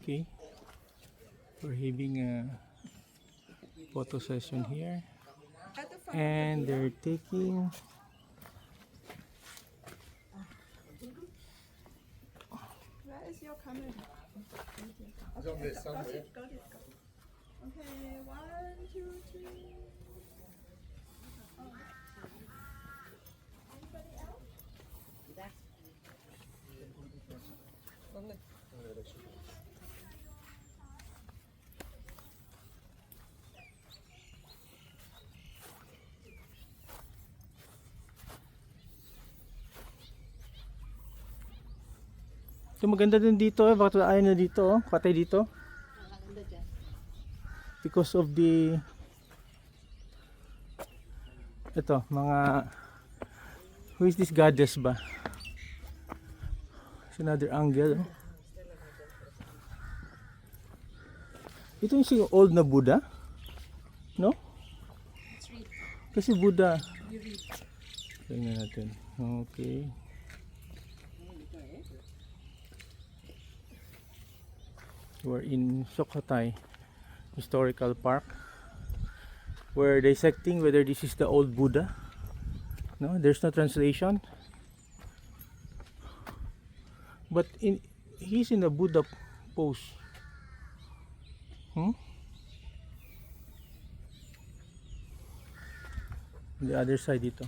Okay, we're having a photo session here, and they're taking Where is your camera? Okay, Got it. Okay, 1, 2, 3. Anybody else? so maganda din dito bakit ayaw na dito patay dito because of the ito mga who is this goddess ba? It's another angle. Ito yung old na Buddha, no? Kasi Buddha tingnan natin. Okay, we're in Sukhothai Historical Park. We're dissecting whether this is the old Buddha. No, there's no translation. But he's in a Buddha pose. The other side dito,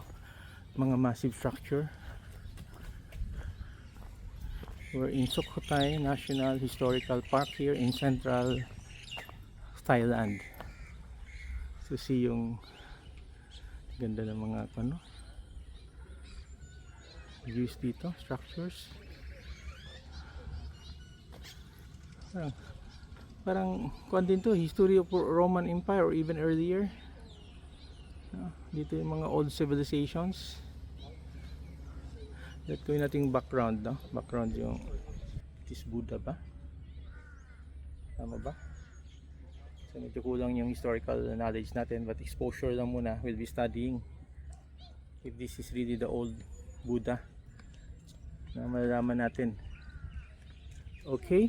mga massive structure. We're in Sukhothai National Historical Park here in central Thailand. So see yung ganda ng mga ano views dito, structures. Parang kuwan din to, history of Roman Empire or even earlier. Dito yung mga old civilizations. Let ko yung nating background, no? Background yung this Buddha ba? Tama ba? So medyo kulang yung historical knowledge natin, but exposure lang muna. We'll be studying if this is really the old Buddha na malalaman natin. Okay.